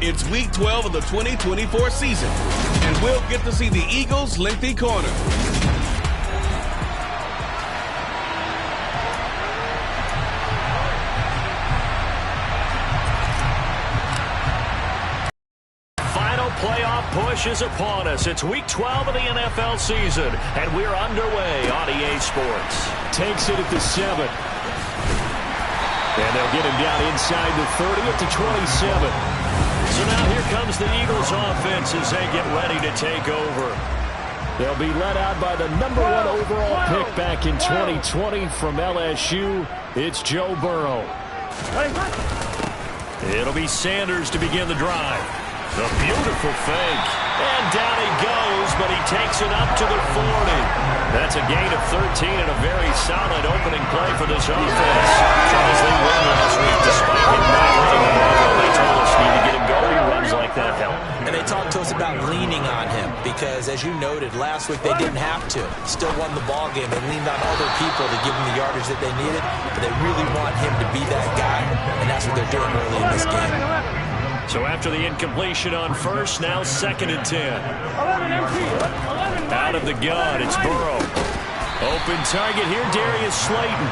It's Week 12 of the 2024 season, and we'll get to see the Eagles' lengthy corner. Final playoff push is upon us. It's Week 12 of the NFL season, and we're underway on EA Sports. Takes it at the 7. And they'll get him down inside the 30 at the 27. So now here comes the Eagles offense as they get ready to take over. They'll be led out by the number 1 overall pick back in 2020 from LSU. It's Joe Burrow. It'll be Sanders to begin the drive. The beautiful fake. And down he goes, but he takes it up to the 40. That's a gain of 13 and a very solid opening play for this offense. Charles, they won last week despite him not running the ball. They told us need to get him going. Runs like that help. And they talked to us about leaning on him because, as you noted, last week they didn't have to. Still won the ball game. They leaned on other people to give them the yardage that they needed, but they really want him to be that guy, and that's what they're doing early in this game. So after the incompletion on first, now 2nd and 10. Out of the gun, it's Burrow. Open target here, Darius Slayton.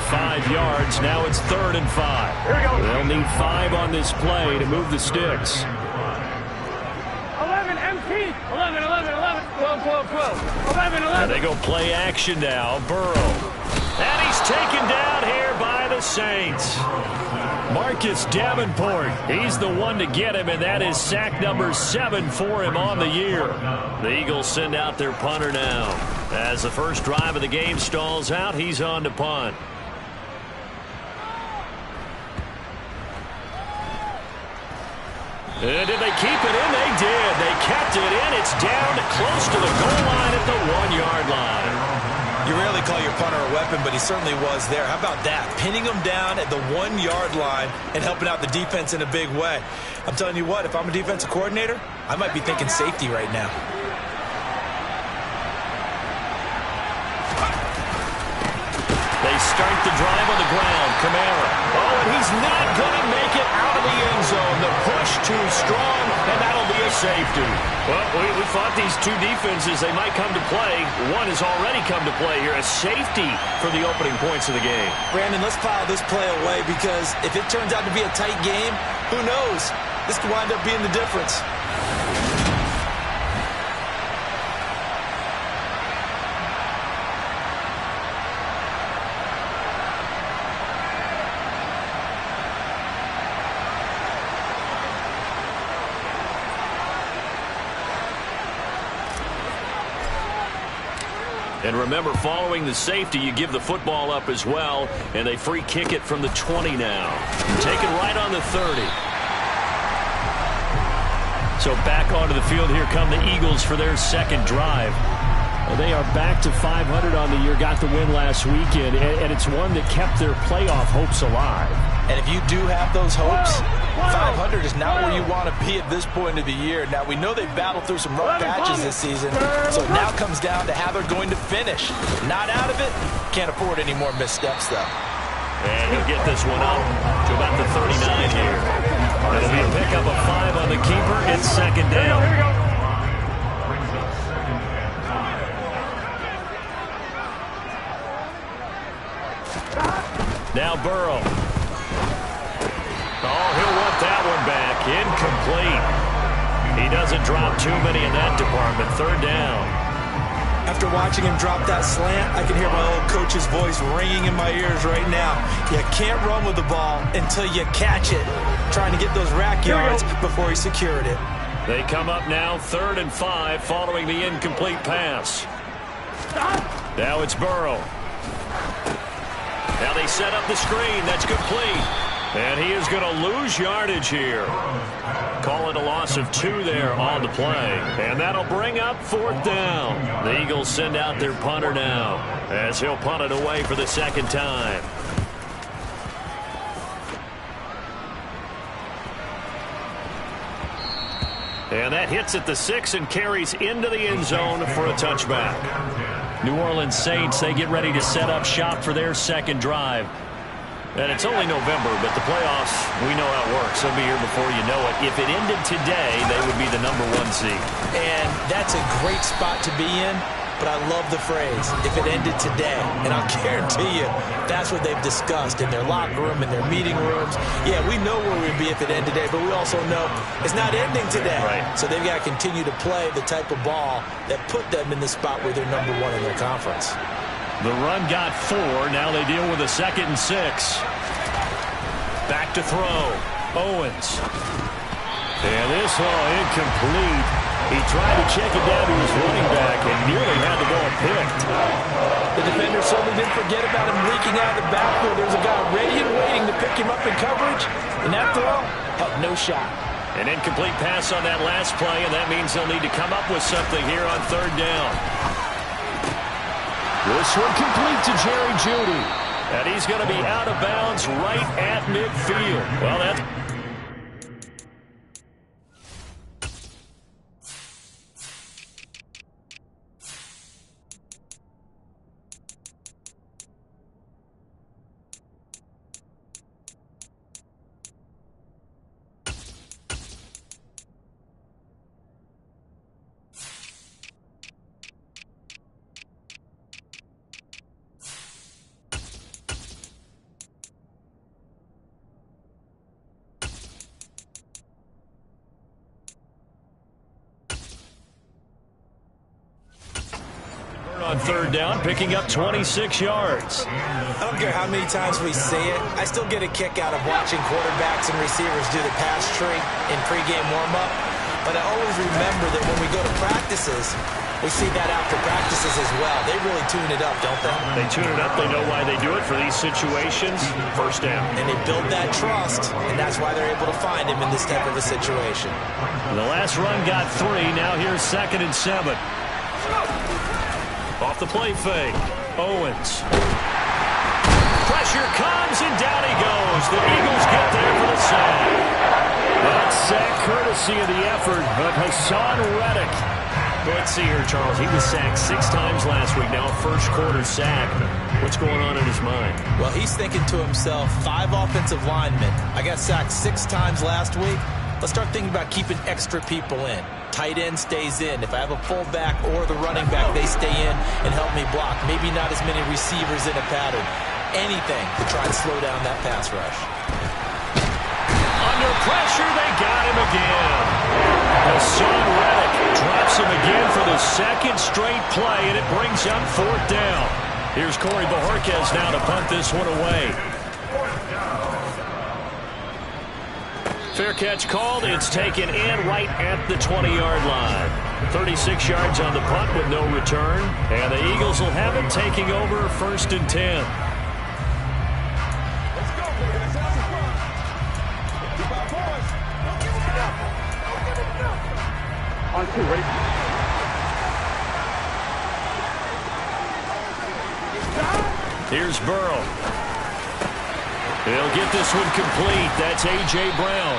5 yards, now it's 3rd and 5. They'll need 5 on this play to move the sticks. 11 empty. 11, 12, 12, 12. 11. And they go play action now, Burrow. And he's taken down here by the Saints. Marcus Davenport, he's the one to get him, and that is sack number 7 for him on the year. The Eagles send out their punter now. As the first drive of the game stalls out, he's on to punt. And did they keep it in? They did. They kept it in. It's down close to the goal line at the 1-yard line. You rarely call your punter a weapon, but he certainly was there. How about that? Pinning him down at the 1-yard line and helping out the defense in a big way. I'm telling you what, if I'm a defensive coordinator, I might be thinking safety right now. They start the drive on the ground. Kamara. Oh, and he's not going to make it out of the end zone. The push too strong, and that'll be a safety. Well, we thought these two defenses, they might come to play. One has already come to play here. A safety for the opening points of the game. Brandon, let's file this play away because if it turns out to be a tight game, who knows? This could wind up being the difference. And remember, following the safety, you give the football up as well, and they free kick it from the 20 now. Take it right on the 30. So back onto the field, here come the Eagles for their second drive. Well, they are back to 500 on the year, got the win last weekend, and it's one that kept their playoff hopes alive. And if you do have those hopes, 500 is not where you want to be at this point of the year. Now, we know they've battled through some rough patches this season, so it now comes down to how they're going to finish. Not out of it, can't afford any more missteps, though. And he'll get this one up to about the 39 here. It'll be a pickup of 5 on the keeper. It's 2nd down. Now Burrow. Oh, he'll want that one back. Incomplete. He doesn't drop too many in that department. 3rd down. After watching him drop that slant, I can hear my old coach's voice ringing in my ears right now. You can't run with the ball until you catch it. Trying to get those rack yards before he secured it. They come up now 3rd and 5 following the incomplete pass. Now it's Burrow. Now they set up the screen. That's complete. And he is going to lose yardage here. Call it a loss of 2 there on the play. And that'll bring up 4th down. The Eagles send out their punter now as he'll punt it away for the 2nd time. And that hits at the 6 and carries into the end zone for a touchback. New Orleans Saints, they get ready to set up shop for their second drive. And it's only November, but the playoffs, we know how it works. They'll be here before you know it. If it ended today, they would be the #1 seed. And that's a great spot to be in, but I love the phrase, if it ended today. And I'll guarantee you, that's what they've discussed in their locker room, in their meeting rooms. Yeah, we know where we'd be if it ended today, but we also know it's not ending today. Right. So they've got to continue to play the type of ball that put them in the spot where they're #1 in their conference. The run got 4. Now they deal with a 2nd and 6. Back to throw. Owens. And this one incomplete. He tried to check it down to his running back and nearly had the ball picked. The defender certainly didn't forget about him leaking out of the backfield. There's a guy ready and waiting to pick him up in coverage. And that throw had no shot. An incomplete pass on that last play, and that means they'll need to come up with something here on 3rd down. This one complete to Jerry Jeudy. And he's going to be out of bounds right at midfield. Well, that's... on 3rd down, picking up 26 yards. I don't care how many times we see it. I still get a kick out of watching quarterbacks and receivers do the pass tree in pregame warm-up. But I always remember that when we go to practices, we see that after practices as well. They really tune it up, don't they? They tune it up. They know why they do it for these situations. 1st down. And they build that trust, and that's why they're able to find him in this type of a situation. The last run got 3. Now here's 2nd and 7. Off the play fake. Owens. Pressure comes, and down he goes. The Eagles get there for the sack. That sack courtesy of the effort of Hassan Reddick. Let's see here, Charles. He was sacked 6 times last week. Now a 1st quarter sack. What's going on in his mind? Well, he's thinking to himself, 5 offensive linemen. I got sacked 6 times last week. Let's start thinking about keeping extra people in. Tight end stays in. If I have a fullback or the running back, they stay in and help me block. Maybe not as many receivers in a pattern. Anything to try and slow down that pass rush. Under pressure, they got him again. Hassan Reddick drops him again for the 2nd straight play, and it brings up 4th down. Here's Corey Bojorquez now to punt this one away. Fair catch called. It's taken in right at the 20-yard line. 36 yards on the punt with no return. And the Eagles will have it taking over 1st and 10. On 2, ready? Here's Burrow. They'll get this one complete. That's A.J. Brown.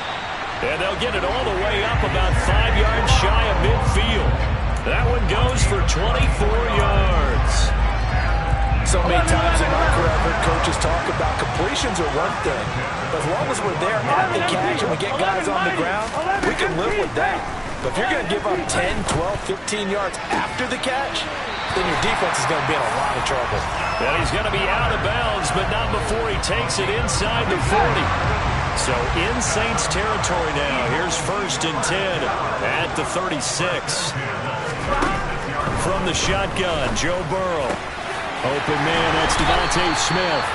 And they'll get it all the way up about 5 yards shy of midfield. That one goes for 24 yards. So many times in my career, I've heard coaches talk about completions are one thing. But as long as we're there at the catch and we get guys on the ground, we can live with that. But if you're going to give up 10, 12, 15 yards after the catch, then your defense is going to be in a lot of trouble. Well, he's going to be out of bounds, but not before he takes it inside the 40. So in Saints territory now. Here's 1st and 10 at the 36. From the shotgun, Joe Burrow. Open man, that's Devontae Smith.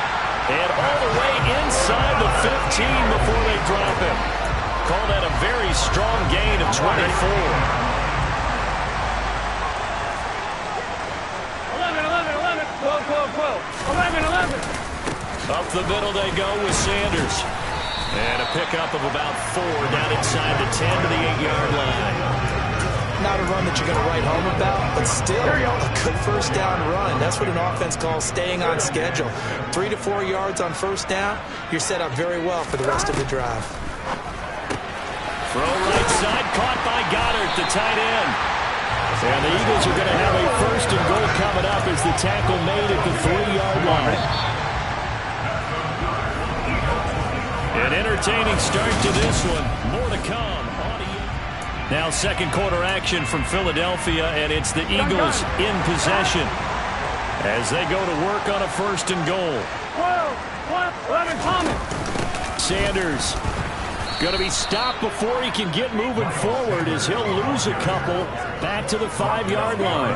And all the way inside the 15 before they drop him. Call that a very strong gain of 24. 11. Up the middle they go with Sanders. And a pickup of about 4 down inside the 10 to the 8-yard line. Not a run that you're going to write home about, but still a good 1st down run. That's what an offense calls staying on schedule. 3 to 4 yards on 1st down, you're set up very well for the rest of the drive. Throw right side, caught by Goddard, the tight end. And the Eagles are going to have a 1st and goal coming up as the tackle made at the 3-yard line. An entertaining start to this one. More to come. Now second quarter action from Philadelphia, and it's the Eagles in possession as they go to work on a 1st and goal. 11 coming. Sanders going to be stopped before he can get moving forward as he'll lose a couple back to the 5-yard line.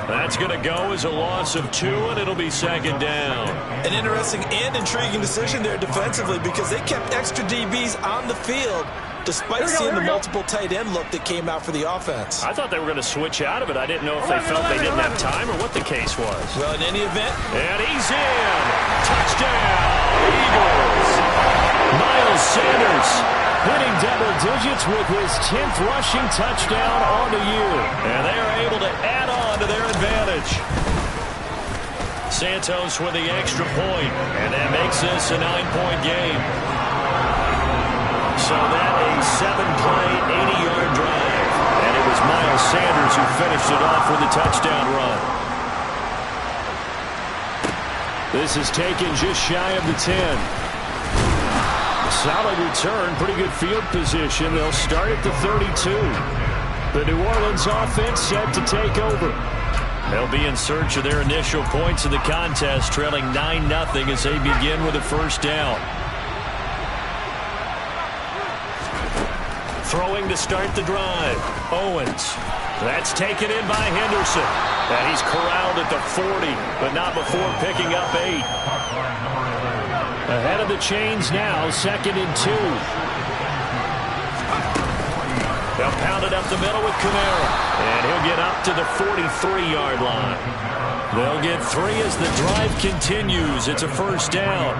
That's going to go as a loss of 2, and it'll be 2nd down. An interesting and intriguing decision there defensively because they kept extra DBs on the field despite seeing the multiple tight end look that came out for the offense. I thought they were going to switch out of it. I didn't know if they felt they didn't have time or what the case was. Well, in any event. And he's in. Touchdown, Eagles. Miles Sanders hitting double digits with his 10th rushing touchdown on the year. And they are able to add on to their advantage. Santos with the extra point, and that makes this a 9-point game. So that a 7-play, 80-yard drive. And it was Miles Sanders who finished it off with a touchdown run. This is taken just shy of the 10. Solid return, pretty good field position. They'll start at the 32. The New Orleans offense set to take over. They'll be in search of their initial points of the contest, trailing 9-0 as they begin with a 1st down. Throwing to start the drive. Owens. That's taken in by Henderson. And he's corralled at the 40, but not before picking up 8. Ahead of the chains now, 2nd and 2. They'll pound it up the middle with Kamara. And he'll get up to the 43-yard line. They'll get 3 as the drive continues. It's a 1st down.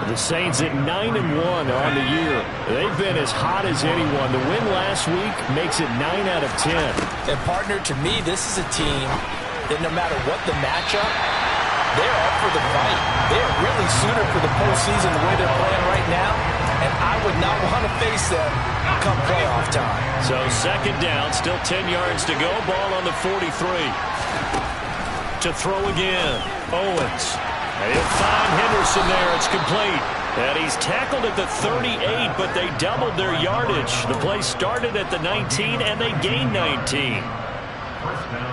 The Saints at 9-1 on the year. They've been as hot as anyone. The win last week makes it 9 out of 10. And partner, to me, this is a team that no matter what the matchup, they're up for the fight. They are really suited for the postseason the way they're playing right now. And I would not want to face them come playoff time. So 2nd down, still 10 yards to go. Ball on the 43. To throw again. Owens. And he'll find Henderson there. It's complete. And he's tackled at the 38, but they doubled their yardage. The play started at the 19, and they gained 19.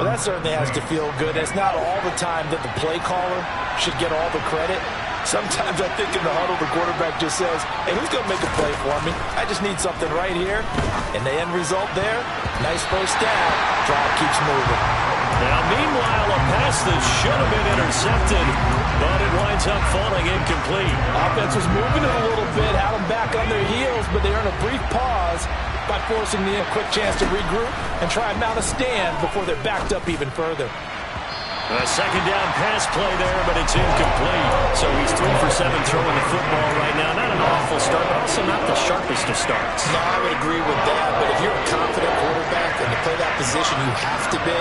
Well, that certainly has to feel good. It's not all the time that the play caller should get all the credit. Sometimes I think in the huddle, the quarterback just says, hey, who's going to make a play for me? I just need something right here. And the end result there, nice 1st down. Drive keeps moving. Now, meanwhile, a pass that should have been intercepted, but it winds up falling incomplete. Offense was moving it a little bit, had them back on their heels, but they earned a brief pause by forcing the quick chance to regroup and try and mount a stand before they're backed up even further. A 2nd down pass play there, but it's incomplete. So he's 3 for 7 throwing the football right now. Not an awful start, but also not the sharpest of starts. No, I would agree with that. But if you're a confident quarterback and to play that position, you have to be.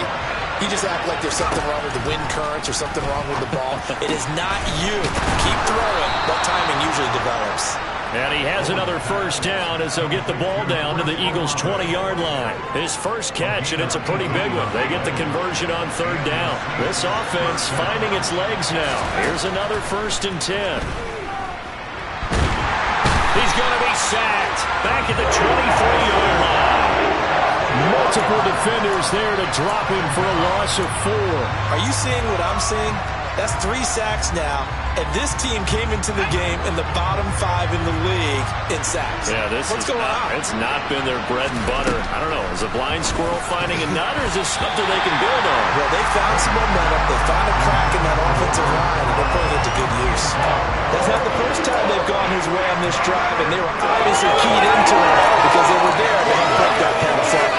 You just act like there's something wrong with the wind currents or something wrong with the ball. It is not you. Keep throwing. That timing usually develops. And he has another 1st down as they'll get the ball down to the Eagles' 20-yard line. His first catch, and it's a pretty big one. They get the conversion on 3rd down. This offense finding its legs now. Here's another 1st and 10. He's going to be sacked back at the 23-yard line. Multiple defenders there to drop him for a loss of 4. Are you seeing what I'm seeing? That's 3 sacks now, and this team came into the game in the bottom 5 in the league in sacks. Yeah, What's going on? It's not been their bread and butter. I don't know. Is a blind squirrel finding a nut, or is this something they can build on? Well, they found some momentum. They found a crack in that offensive line, and they're putting it to good use. That's not the first time they've gone his way on this drive, and they were obviously keyed into it because they were there to help break that kind of set.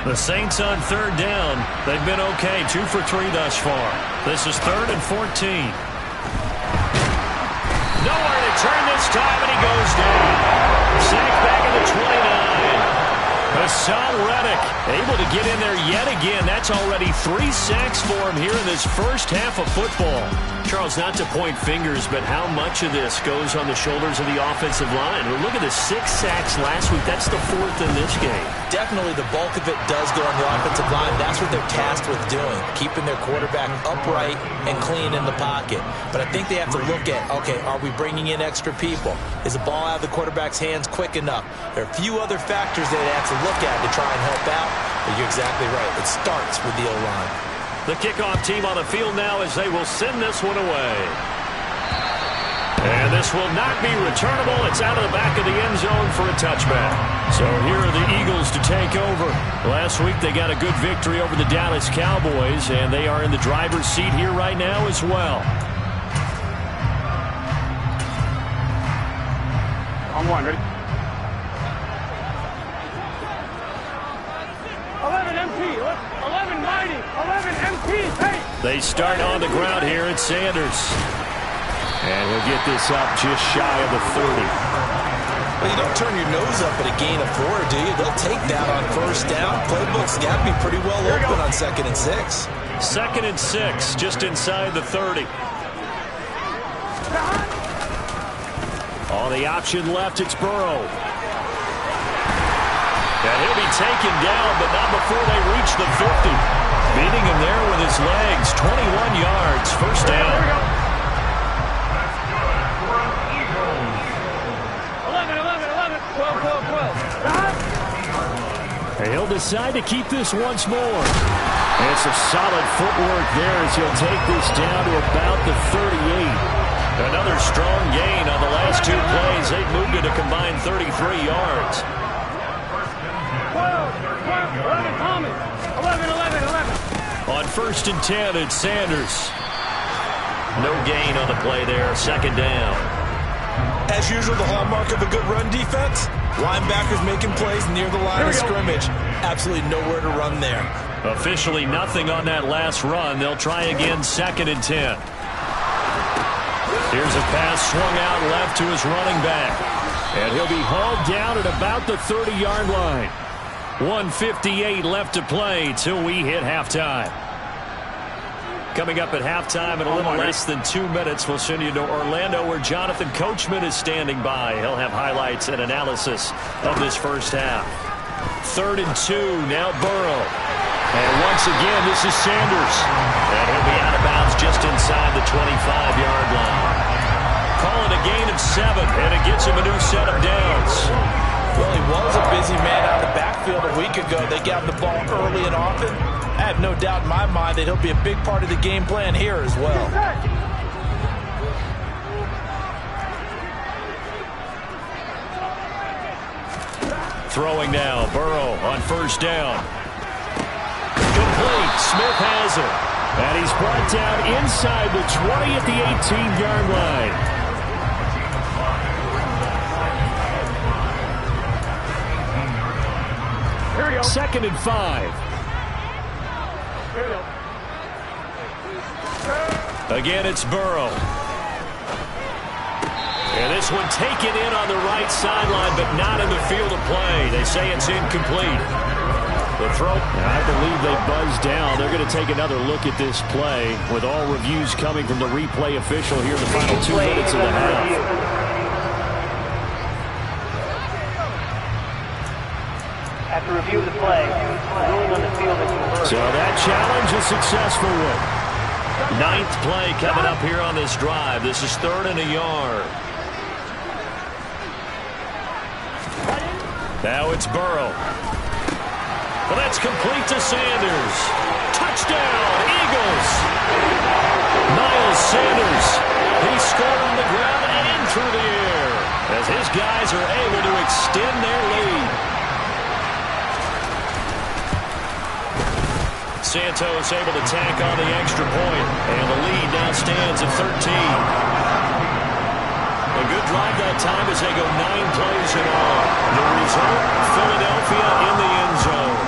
The Saints on 3rd down. They've been okay. 2 for 3 thus far. This is 3rd and 14. Nowhere to turn this time, and he goes down. Sacked back at the 29. Hassan Reddick able to get in there yet again. That's already 3 sacks for him here in this first half of football. Charles, not to point fingers, but how much of this goes on the shoulders of the offensive line? Well, look at the 6 sacks last week. That's the 4th in this game. Definitely the bulk of it does go on the offensive line. That's what they're tasked with doing, keeping their quarterback upright and clean in the pocket. But I think they have to look at, okay, are we bringing in extra people? Is the ball out of the quarterback's hands quick enough? There are a few other factors they have to look at to try and help out, but you're exactly right. It starts with the O-line. The kickoff team on the field now as they will send this one away. And this will not be returnable. It's out of the back of the end zone for a touchback. So here are the Eagles to take over. Last week they got a good victory over the Dallas Cowboys, and they are in the driver's seat here right now as well. On one, ready? 11 MP, 11 mighty, 11 MP, hey! They start on the ground here at Sanders. And he'll get this up just shy of the 30. Well, you don't turn your nose up at a gain of 4, do you? They'll take that on first down. Playbook's got to be pretty well open on 2nd and 6. 2nd and 6, just inside the 30. On the option left, it's Burrow. And he'll be taken down, but not before they reach the 50. Beating him there with his legs, 21 yards, first down. 12. He'll decide to keep this once more. And some solid footwork there as he'll take this down to about the 38. Another strong gain on the last 2 plays. They've moved it a combined 33 yards. 11, Tommy. 11. On 1st and 10, it's Sanders. No gain on the play there, 2nd down. As usual, the hallmark of a good run defense, linebackers making plays near the line of scrimmage. Absolutely nowhere to run there. Officially nothing on that last run. They'll try again, 2nd and 10. Here's a pass swung out left to his running back. And he'll be hauled down at about the 30-yard line. 1:58 left to play till we hit halftime. Coming up at halftime in a little less than 2 minutes, we'll send you to Orlando where Jonathan Coachman is standing by. He'll have highlights and analysis of this first half. 3rd and 2, now Burrow. And once again, this is Sanders. And he'll be out of bounds just inside the 25-yard line. Calling a gain of 7, and it gets him a new set of downs. Well, he was a busy man out of the backfield a week ago. They got him the ball early and often. I have no doubt in my mind that he'll be a big part of the game plan here as well. Throwing now, Burrow on 1st down. Complete, Smith has it. And he's brought down inside the 20 at the 18-yard line. 2nd and 5. Again, it's Burrow. And this one taken in on the right sideline, but not in the field of play. They say it's incomplete. The throw, I believe they buzzed down. They're going to take another look at this play with all reviews coming from the replay official here in the final 2 minutes of the half. After review of the play, ruling on the field is reversed. So that challenge is successful. 9th play coming up here on this drive. This is 3rd and a yard. Now it's Burrow. Well, that's complete to Sanders. Touchdown, Eagles. Miles Sanders. He scored on the ground and through the air as his guys are able to extend their lead. Santos able to tack on the extra point, and the lead now stands at 13. A good drive that time as they go 9 plays in all. The result, Philadelphia in the end zone.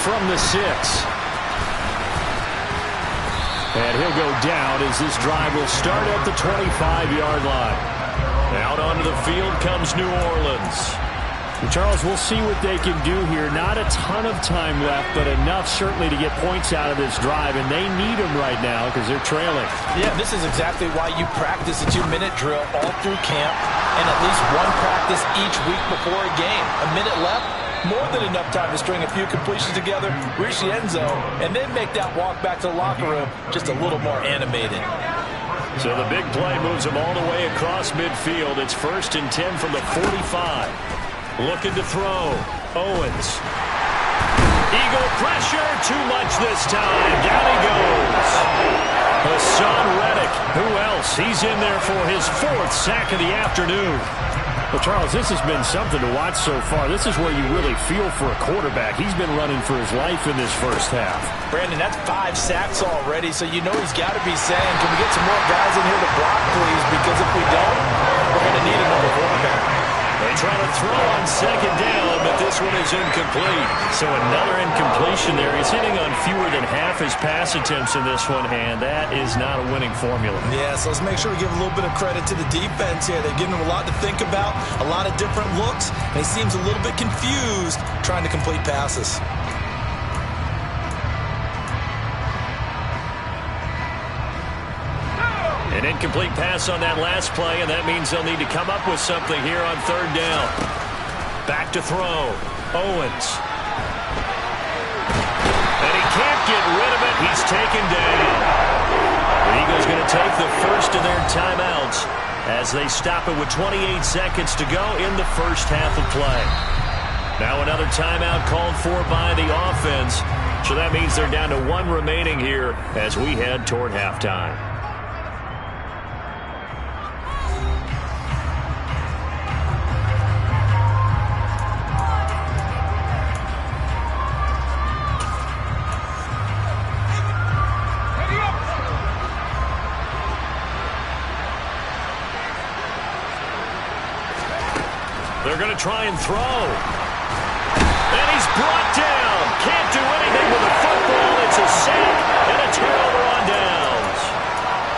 From the 6. And he'll go down as this drive will start at the 25-yard line. Out onto the field comes New Orleans. Charles, we'll see what they can do here. Not a ton of time left, but enough certainly to get points out of this drive, and they need them right now because they're trailing. Yeah, this is exactly why you practice a 2-minute drill all through camp and at least one practice each week before a game. A minute left, more than enough time to string a few completions together, reach the end zone, and then make that walk back to the locker room just a little more animated. So the big play moves them all the way across midfield. It's 1st and 10 from the 45. Looking to throw. Owens. Eagle pressure. Too much this time. Down he goes. Hassan Reddick. Who else? He's in there for his 4th sack of the afternoon. Well, Charles, this has been something to watch so far. This is where you really feel for a quarterback. He's been running for his life in this first half. Brandon, that's 5 sacks already, so you know he's got to be saying, can we get some more guys in here to block, please? Because if we don't, we're going to need another quarterback. They try to throw on 2nd down, but this one is incomplete. So another incompletion there. He's hitting on fewer than half his pass attempts in this one, and that is not a winning formula. Yeah, so let's make sure we give a little bit of credit to the defense here. They're giving him a lot to think about, a lot of different looks, and he seems a little bit confused trying to complete passes. An incomplete pass on that last play, and that means they'll need to come up with something here on 3rd down. Back to throw. Owens. And he can't get rid of it. He's taken down. The Eagles going to take the first of their timeouts as they stop it with 28 seconds to go in the first half of play. Now another timeout called for by the offense. So that means they're down to 1 remaining here as we head toward halftime. They're going to try and throw. And he's brought down. Can't do anything with the football. It's a sack and a turnover on downs.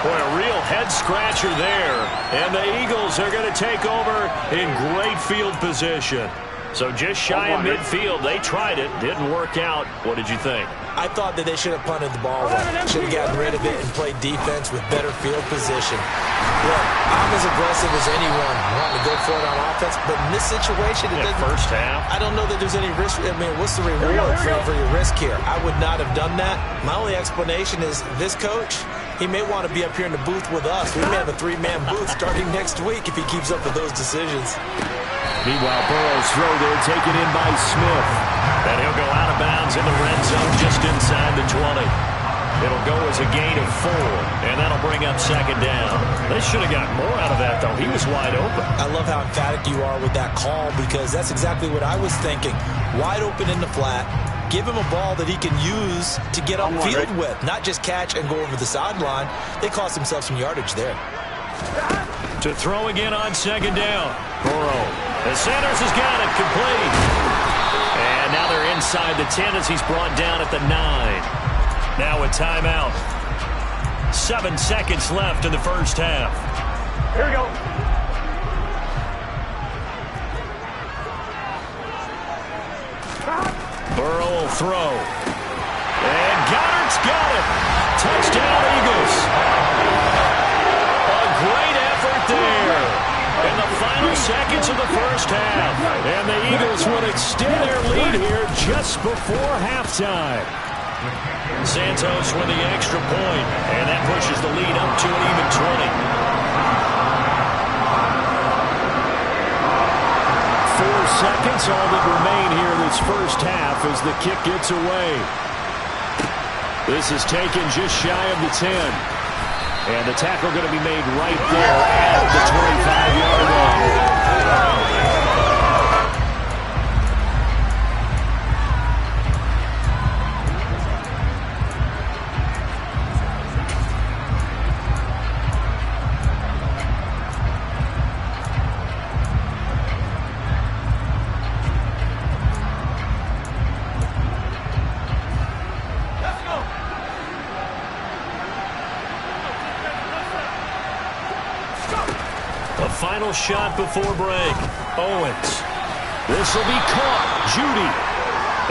Boy, a real head-scratcher there. And the Eagles are going to take over in great field position. So just shy of midfield. They tried it. Didn't work out. What did you think? I thought that they should have punted the ball away. Should have gotten rid of it and played defense with better field position. Look, I'm as aggressive as anyone wanting to go for it on offense, but in this situation, it doesn't. First half. I don't know that there's any risk. I mean, what's the reward for your risk here? I would not have done that. My only explanation is this coach, he may want to be up here in the booth with us. We may have a 3-man booth starting next week if he keeps up with those decisions. Meanwhile, Burrow's throw there taken in by Smith. And he'll go out of bounds in the red zone just inside the 20. It'll go as a gain of 4, and that'll bring up 2nd down. They should have gotten more out of that, though. He was wide open. I love how emphatic you are with that call because that's exactly what I was thinking. Wide open in the flat. Give him a ball that he can use to get upfield with, not just catch and go over the sideline. They cost themselves some yardage there. To throw again on 2nd down. Burrow. And Sanders has got it complete. And now they're inside the 10 as he's brought down at the 9. Now a timeout. 7 seconds left in the first half. Here we go. Burrow will throw. And Goddard's got it. Touchdown, Eagles. A great effort there in the final seconds of the first half. And the Eagles will extend their lead here just before halftime. Santos with the extra point, and that pushes the lead up to an even 20. 4 seconds, all that remain here this first half as the kick gets away. This is taken just shy of the 10. And the tackle going to be made right there at the 25-yard line. final shot before break. Owens. This will be caught. Judy.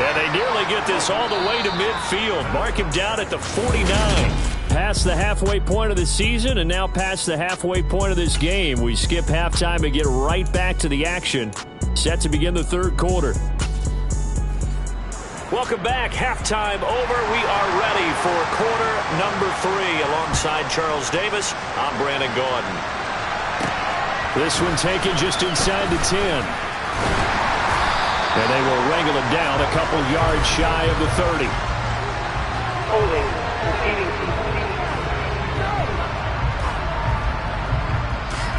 And they nearly get this all the way to midfield. Mark him down at the 49. Past the halfway point of the season and now past the halfway point of this game. We skip halftime and get right back to the action. Set to begin the third quarter. Welcome back. Halftime over. We are ready for quarter number 3. Alongside Charles Davis, I'm Brandon Gordon. This one taken just inside the 10. And they will wrangle him down a couple yards shy of the 30. Holding. Proceeding.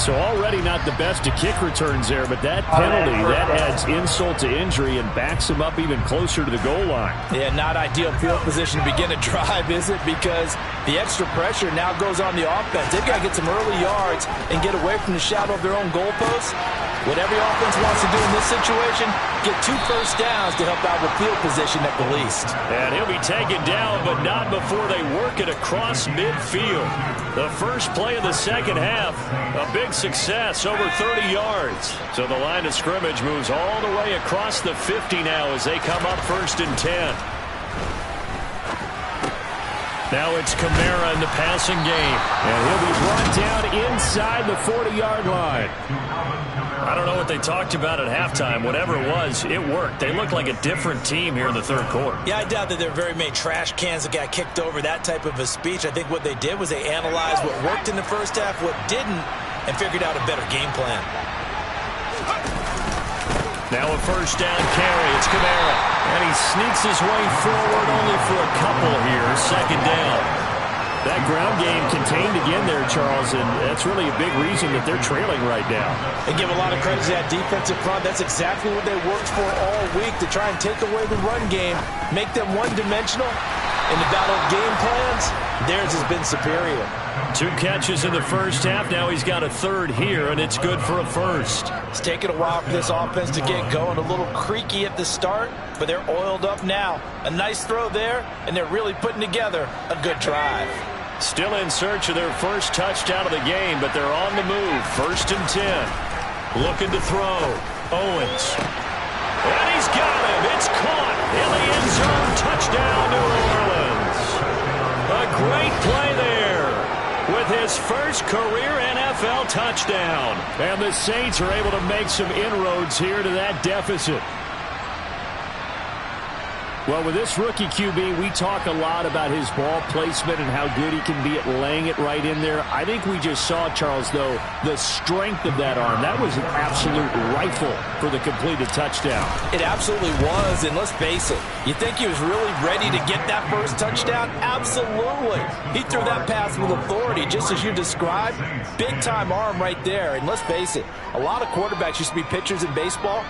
So already not the best of kick returns there, but that penalty, that adds insult to injury and backs him up even closer to the goal line. Yeah, not ideal field position to begin a drive, is it? Because the extra pressure now goes on the offense. They've got to get some early yards and get away from the shadow of their own goalposts. What every offense wants to do in this situation, get 2 first downs to help out with field position at the least. And he'll be taken down, but not before they work it across midfield. The first play of the second half, a big success, over 30 yards. So the line of scrimmage moves all the way across the 50 now as they come up 1st and 10. Now it's Kamara in the passing game. And he'll be brought down inside the 40-yard line. I don't know what they talked about at halftime. Whatever it was, it worked. They look like a different team here in the third quarter. Yeah, I doubt that there are very many trash cans that got kicked over, that type of a speech. I think what they did was they analyzed what worked in the first half, what didn't, and figured out a better game plan. Now a first down carry. It's Kamara. And he sneaks his way forward only for a couple here. Second down. That ground game contained again there, Charles, and that's really a big reason that they're trailing right now. They give a lot of credit to that defensive front. That's exactly what they worked for all week, to try and take away the run game, make them one-dimensional. In the battle of game plans, theirs has been superior. 2 catches in the first half. Now he's got a third here, and it's good for a first. It's taken a while for this offense to get going. A little creaky at the start, but they're oiled up now. A nice throw there, and they're really putting together a good drive. Still in search of their first touchdown of the game, but they're on the move. 1st and 10. Looking to throw. Owens. And he's got him. It's caught in the end zone. Touchdown, New Orleans. A great play there with his first career NFL touchdown. And the Saints are able to make some inroads here to that deficit. Well, with this rookie QB, we talk a lot about his ball placement and how good he can be at laying it right in there. I think we just saw, Charles, though, the strength of that arm. That was an absolute rifle for the completed touchdown. It absolutely was, and let's face it, you think he was really ready to get that first touchdown? Absolutely. He threw that pass with authority, just as you described. Big-time arm right there, and let's face it, a lot of quarterbacks used to be pitchers in baseball.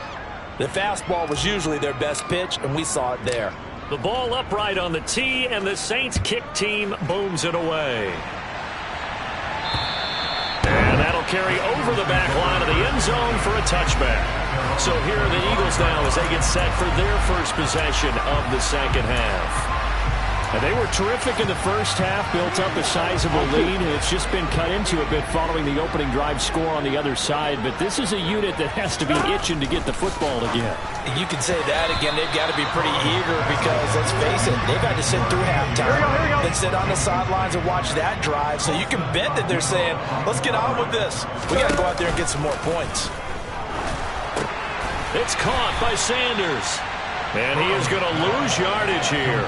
The fastball was usually their best pitch, and we saw it there. The ball upright on the tee, and the Saints kick team booms it away. And that'll carry over the back line of the end zone for a touchback. So here are the Eagles now as they get set for their first possession of the second half. And they were terrific in the first half, built up a sizable lead, and it's just been cut into a bit following the opening drive score on the other side. But this is a unit that has to be itching to get the football again. You can say that again. They've got to be pretty eager because, let's face it, they've had to sit through halftime, then sit on the sidelines and watch that drive. So you can bet that they're saying, let's get on with this. We got to go out there and get some more points. It's caught by Sanders. And he is going to lose yardage here.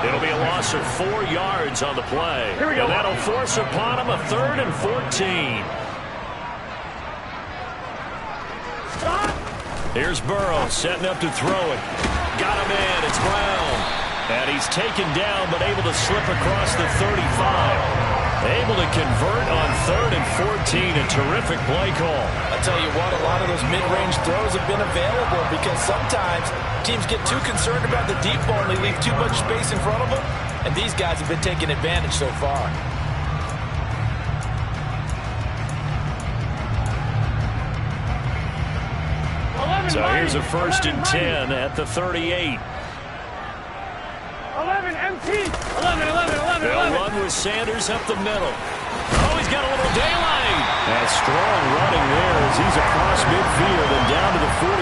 It'll be a loss of 4 yards on the play. And that'll force upon him a 3rd and 14. Here's Burrow setting up to throw it. Got him in. It's Brown. And he's taken down but able to slip across the 35. Able to convert on 3rd and 14. A terrific play call. I'll tell you what, a lot of those mid-range throws have been available because sometimes teams get too concerned about the deep ball and they leave too much space in front of them. And these guys have been taking advantage so far. So here's a 1st and 10 at the 38. 11, MT. 11. They'll run with Sanders up the middle. Oh, he's he's got a little daylight. That strong running there as he's across midfield and down to the 49.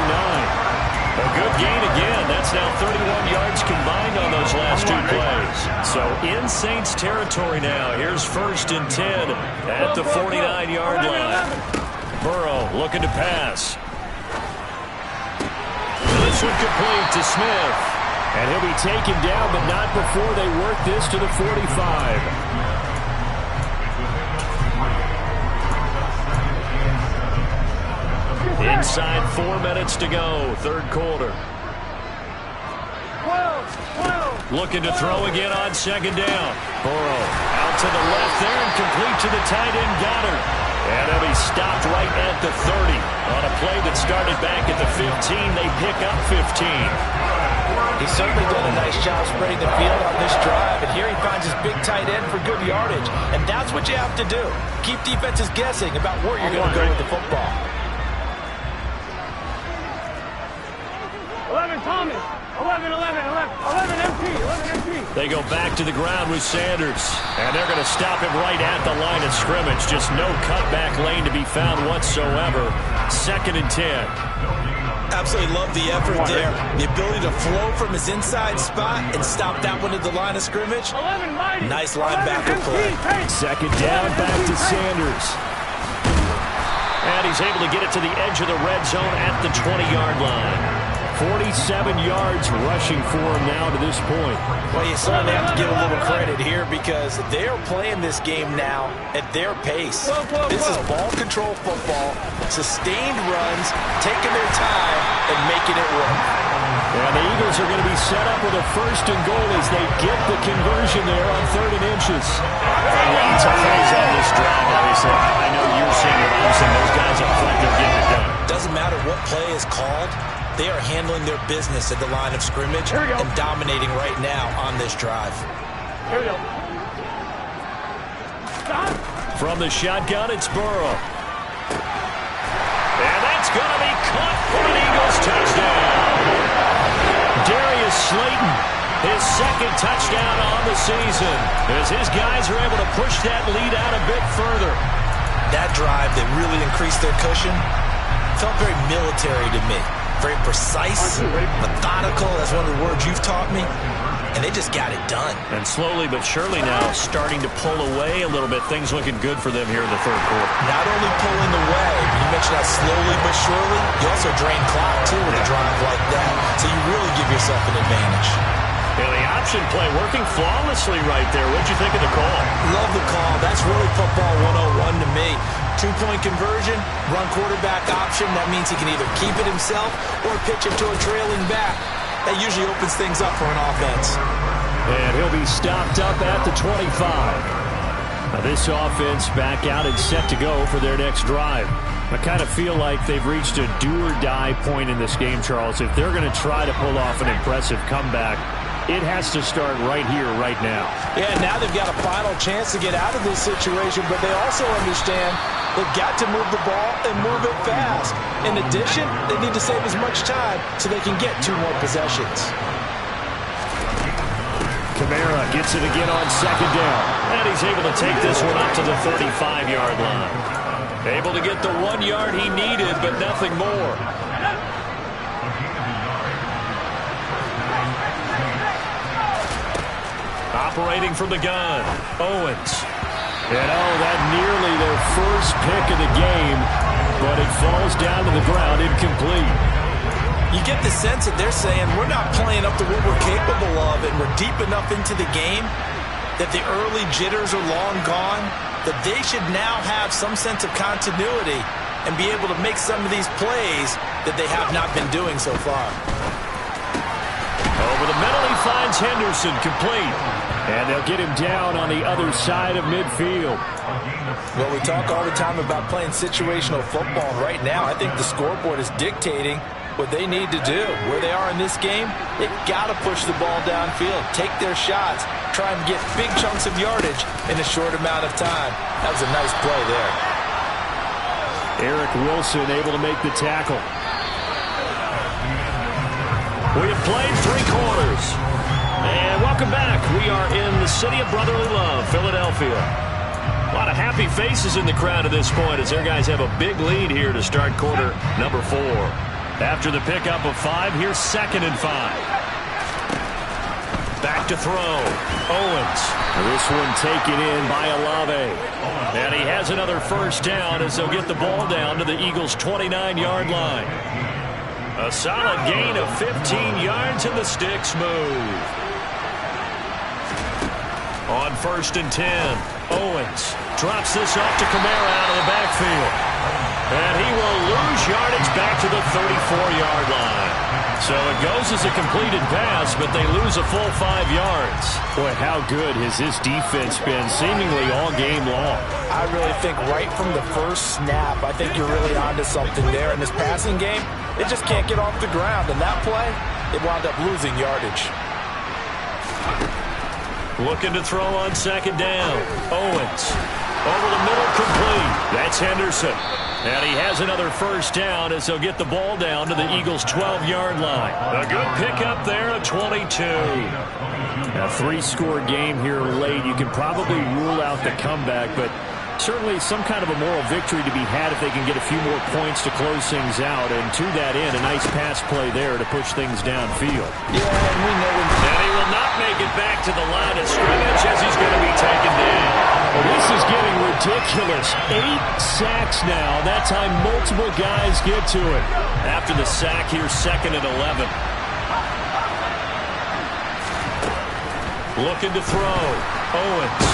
A good gain again. That's now 31 yards combined on those last two plays. So in Saints territory now. Here's 1st and 10 at the 49-yard line. Burrow looking to pass. This one complete to Smith. And he'll be taken down, but not before they work this to the 45. Inside 4 minutes to go, third quarter. Looking to throw again on 2nd down. Burrow out to the left there and complete to the tight end Goddard. And he'll be stopped right at the 30. On a play that started back at the 15, they pick up 15. He's certainly done a nice job spreading the field on this drive, and here he finds his big tight end for good yardage. And that's what you have to do. Keep defenses guessing about where you're going to go with the football. 11 Thomas. 11 empty. They go back to the ground with Sanders. And they're going to stop him right at the line of scrimmage. Just no cutback lane to be found whatsoever. 2nd and 10. Absolutely love the effort there. The ability to flow from his inside spot and stop that one at the line of scrimmage. Nice linebacker play. 2nd down, back to Sanders. And he's able to get it to the edge of the red zone at the 20-yard line. 47 yards rushing for him now to this point. Well, you certainly have to give a little credit here because they're playing this game now at their pace. This is ball control football, sustained runs, taking their time, and making it work. And the Eagles are going to be set up with a 1st and goal as they get the conversion there on 3rd and inches. Lots of plays on this drive, obviously. I know you're seeing what I'm seeing. Those guys up front, they're getting it done. Doesn't matter what play is called. They are handling their business at the line of scrimmage and dominating right now on this drive. Here we go. From the shotgun, it's Burrow. And that's going to be caught for an Eagles touchdown. Darius Slayton, his 2nd touchdown on the season, as his guys are able to push that lead out a bit further. That drive that really increased their cushion felt very military to me. Very precise, methodical, that's one of the words you've taught me, and they just got it done. And slowly but surely now starting to pull away a little bit. Things looking good for them here in the third quarter. Not only pulling away, but you mentioned that slowly but surely, you also drain clock too with a drive like that, so you really give yourself an advantage. And the option play working flawlessly right there. What'd you think of the call? Love the call. That's really football 101 to me. 2-point conversion, run quarterback option. That means he can either keep it himself or pitch it to a trailing back. That usually opens things up for an offense. And he'll be stopped up at the 25. Now this offense back out and set to go for their next drive. I kind of feel like they've reached a do-or-die point in this game, Charles. If they're going to try to pull off an impressive comeback, it has to start right here, right now. Yeah, now they've got a final chance to get out of this situation, but they also understand they've got to move the ball and move it fast. In addition, they need to save as much time so they can get 2 more possessions. Kamara gets it again on 2nd down. And he's able to take this one up to the 35-yard line. Able to get the 1 yard he needed, but nothing more. Operating from the gun, Owens. And that nearly their first pick of the game, but it falls down to the ground incomplete. You get the sense that they're saying we're not playing up to what we're capable of, and we're deep enough into the game that the early jitters are long gone, that they should now have some sense of continuity and be able to make some of these plays that they have not been doing so far. Over the middle, he finds Henderson, complete. And they'll get him down on the other side of midfield. Well, we talk all the time about playing situational football. Right now, I think the scoreboard is dictating what they need to do. Where they are in this game, they've got to push the ball downfield, take their shots, try and get big chunks of yardage in a short amount of time. That was a nice play there. Eric Wilson able to make the tackle. We have played 3 quarters. And welcome back. We are in the city of brotherly love, Philadelphia. A lot of happy faces in the crowd at this point as their guys have a big lead here to start quarter number 4. After the pickup of 5, here's 2nd and 5. Back to throw. Owens. This one taken in by Olave. And he has another first down as they'll get the ball down to the Eagles' 29-yard line. A solid gain of 15 yards and the sticks move. On 1st and 10, Owens drops this off to Kamara out of the backfield. And he will lose yardage back to the 34-yard line. So it goes as a completed pass, but they lose a full 5 yards. Boy, how good has this defense been seemingly all game long? I really think right from the first snap, I think you're really onto something there. In this passing game, it just can't get off the ground. And that play, it wound up losing yardage. Looking to throw on 2nd down. Owens. Over the middle, complete. That's Henderson. And he has another first down as they'll get the ball down to the Eagles' 12-yard line. A good pickup there at 22. A 3-score game here late. You can probably rule out the comeback, but certainly some kind of a moral victory to be had if they can get a few more points to close things out. And to that end, a nice pass play there to push things downfield. Yeah, and we know and he will not make it back to the line of scrimmage as he's going to be taken down. This is getting ridiculous. 8 sacks now. That time multiple guys get to it. After the sack, here's 2nd and 11. Looking to throw. Owens.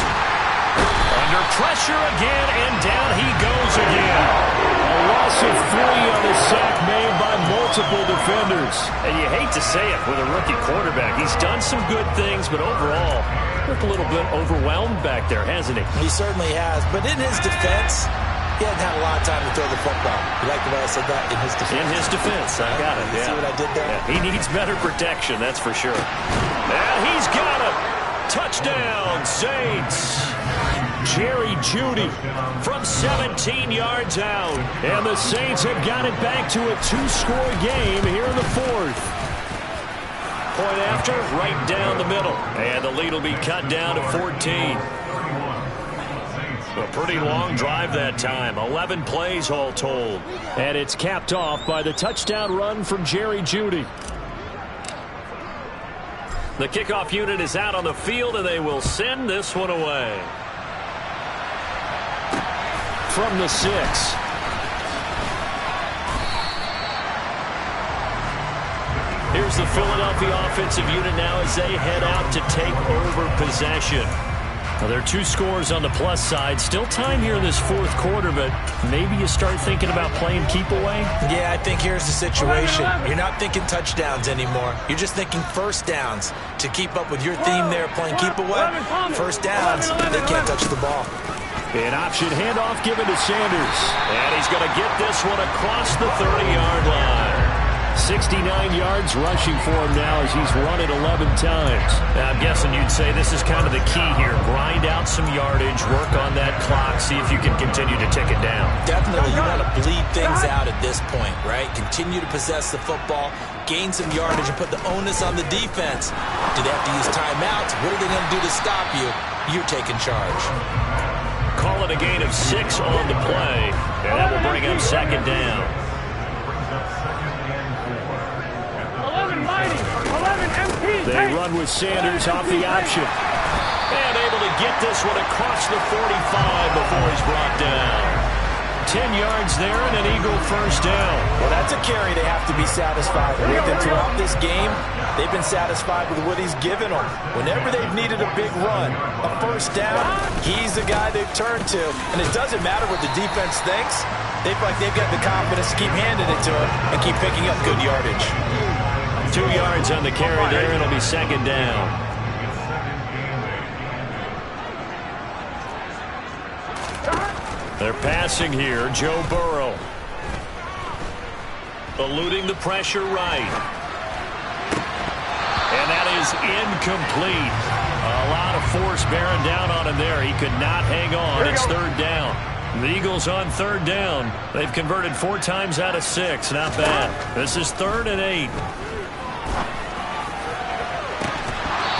Under pressure again, and down he goes again. A loss of 3 on the sack made by multiple defenders. And you hate to say it with a rookie quarterback. He's done some good things, but overall, looked a little bit overwhelmed back there, hasn't he? He certainly has. But in his defense, he hadn't had a lot of time to throw the football. You like the way I said that? In his defense. In his defense, I got it. You see what I did there? Yeah, he needs better protection, that's for sure. And he's got it. Touchdown, Saints. Jerry Jeudy from 17 yards out. And the Saints have got it back to a 2-score game here in the 4th. Point after, right down the middle. And the lead will be cut down to 14. A pretty long drive that time. 11 plays all told. And it's capped off by the touchdown run from Jerry Jeudy. The kickoff unit is out on the field, and they will send this one away. From the 6. Here's the Philadelphia offensive unit now as they head out to take over possession. Well, there are 2 scores on the plus side. Still time here in this 4th quarter, but maybe you start thinking about playing keep away? Yeah, I think here's the situation. You're not thinking touchdowns anymore. You're just thinking first downs. To keep up with your theme there, playing keep away, first downs, they can't touch the ball. An option handoff given to Sanders. And he's going to get this one across the 30-yard line. 69 yards rushing for him now as he's run it 11 times. Now, I'm guessing you'd say this is kind of the key here. Grind out some yardage, work on that clock, see if you can continue to tick it down. Definitely, you want to bleed things out at this point, right? Continue to possess the football, gain some yardage, and put the onus on the defense. Do they have to use timeouts? What are they going to do to stop you? You're taking charge. Call it a gain of 6 on the play, and that will bring up 2nd down. 11 mighty, 11 MPs. They run with Sanders off the option. And able to get this one across the 45 before he's brought down. 10 yards there and an Eagle first down. Well, that's a carry they have to be satisfied with. And throughout this game, they've been satisfied with what he's given them. Whenever they've needed a big run, a first down, he's the guy they've turned to. And it doesn't matter what the defense thinks. They feel like they've got the confidence to keep handing it to him and keep picking up good yardage. 2 yards on the carry there, and it'll be 2nd down. They're passing here. Joe Burrow. Eluding the pressure right. And that is incomplete. A lot of force bearing down on him there. He could not hang on. It's 3rd down. The Eagles on 3rd down. They've converted 4 times out of 6. Not bad. This is 3rd and 8.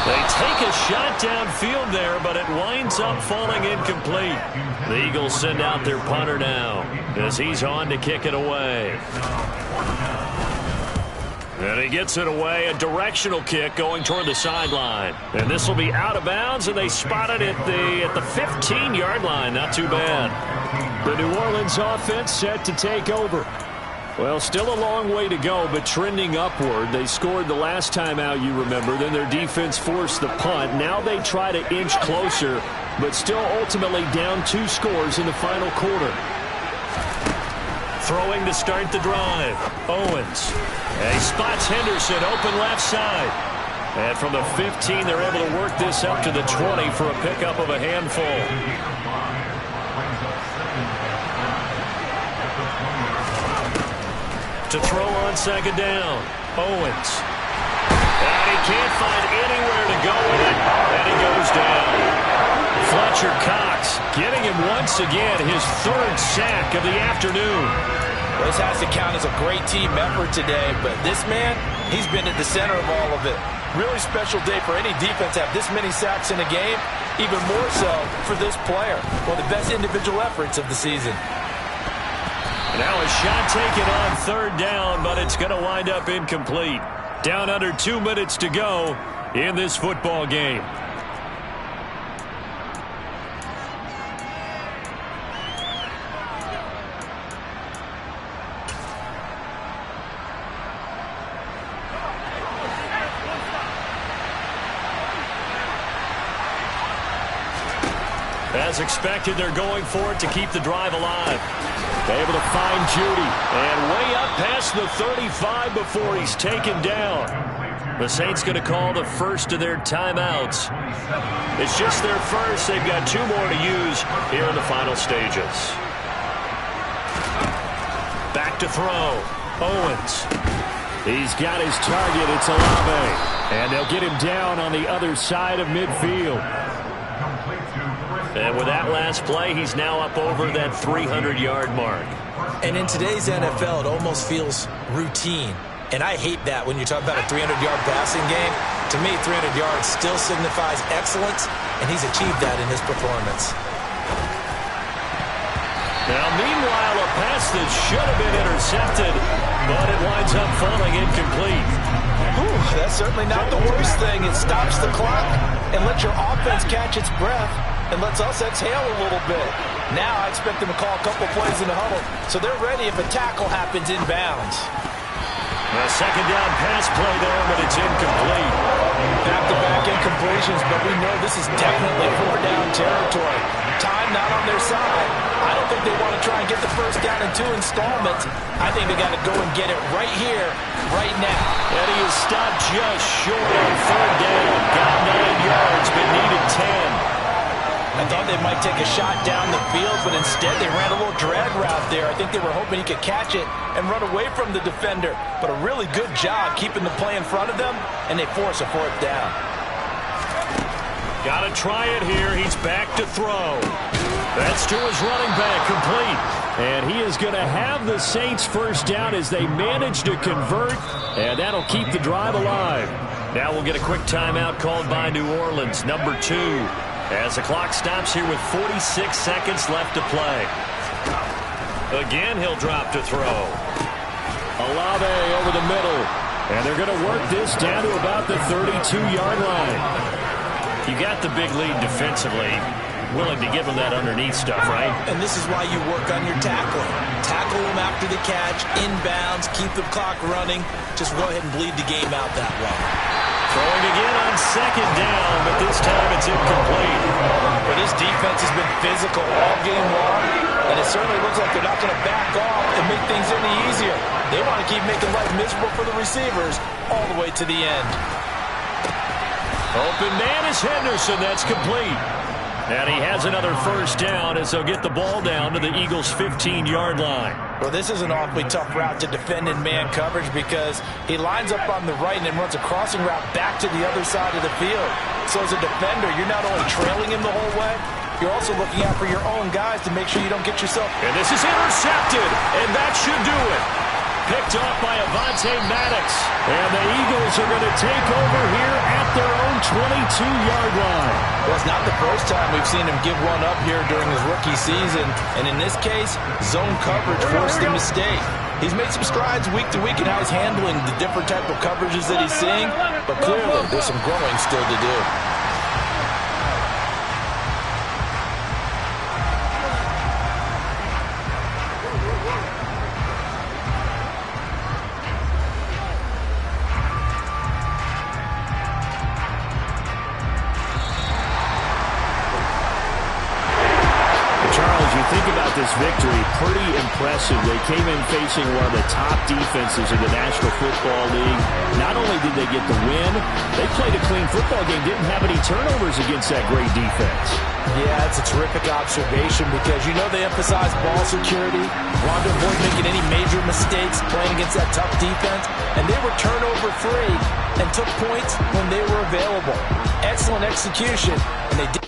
They take a shot downfield there, but it winds up falling incomplete. The Eagles send out their punter now as he's on to kick it away. And he gets it away, a directional kick going toward the sideline. And this will be out of bounds, and they spot it at the 15-yard line. Not too bad. The New Orleans offense set to take over. Well, still a long way to go, but trending upward. They scored the last time out, you remember. Then their defense forced the punt. Now they try to inch closer, but still ultimately down 2 scores in the final quarter. Throwing to start the drive. Owens. And he spots Henderson open left side. And from the 15, they're able to work this up to the 20 for a pickup of a handful. To throw on second down. Owens. And he can't find anywhere to go with it. And he goes down. Fletcher Cox getting him once again his 3rd sack of the afternoon. This has to count as a great team effort today, but this man, he's been at the center of all of it. Really special day for any defense to have this many sacks in a game, even more so for this player. One of the best individual efforts of the season. Now a shot taken on 3rd down, but it's going to wind up incomplete. Down under 2 minutes to go in this football game. As expected, they're going for it to keep the drive alive. Able to find Judy. And way up past the 35 before he's taken down. The Saints going to call the first of their timeouts. It's just their first. They've got 2 more to use here in the final stages. Back to throw. Owens. He's got his target. It's Olave. And they'll get him down on the other side of midfield. And with that last play, he's now up over that 300-yard mark. And in today's NFL, it almost feels routine. And I hate that when you talk about a 300-yard passing game. To me, 300 yards still signifies excellence, and he's achieved that in his performance. Now, meanwhile, a pass that should have been intercepted, but it winds up falling incomplete. Whew, that's certainly not the worst thing. It stops the clock and lets your offense catch its breath and lets us exhale a little bit. Now I expect them to call a couple plays in the huddle, so they're ready if a tackle happens inbounds. A second down pass play there, but it's incomplete. Back-to-back incompletions, but we know this is definitely 4-down territory. Time not on their side. I don't think they want to try and get the first down in 2 installments. I think they got to go and get it right here, right now. And he is stopped just short on 3rd down. Got 9 yards, but needed 10. I thought they might take a shot down the field, but instead they ran a little drag route there. I think they were hoping he could catch it and run away from the defender. But a really good job keeping the play in front of them, and they force a 4th down. Got to try it here. He's back to throw. That's to his running back, complete. And he is going to have the Saints first down as they manage to convert, and that'll keep the drive alive. Now we'll get a quick timeout called by New Orleans, number 2. As the clock stops here with 46 seconds left to play. Again, he'll drop to throw. Olave over the middle. And they're going to work this down to about the 32-yard line. You got the big lead defensively. Willing to give him that underneath stuff, right? And this is why you work on your tackling. Tackle them after the catch, inbounds, keep the clock running. Just go ahead and bleed the game out that way. Throwing again on second down, but this time it's incomplete. But this defense has been physical all game long, and it certainly looks like they're not going to back off and make things any easier. They want to keep making life miserable for the receivers all the way to the end. Open man is Henderson. That's complete. And he has another first down as they'll get the ball down to the Eagles' 15-yard line. Well, this is an awfully tough route to defend in man coverage because he lines up on the right and then runs a crossing route back to the other side of the field. So as a defender, you're not only trailing him the whole way, you're also looking out for your own guys to make sure you don't get yourself. And this is intercepted, and that should do it. Picked off by Avonte Maddox. And the Eagles are going to take over here at their own 22-yard line. Well, it's not the first time we've seen him give one up here during his rookie season. And in this case, zone coverage forced the mistake. He's made some strides week to week in how he's handling the different type of coverages that he's seeing. But clearly, there's some growing still to do. Think about this victory, pretty impressive. They came in facing one of the top defenses in the National Football League. Not only did they get the win, they played a clean football game, didn't have any turnovers against that great defense. Yeah, that's a terrific observation because you know they emphasize ball security. Wanted to avoid making any major mistakes playing against that tough defense, and they were turnover free and took points when they were available. Excellent execution, and they did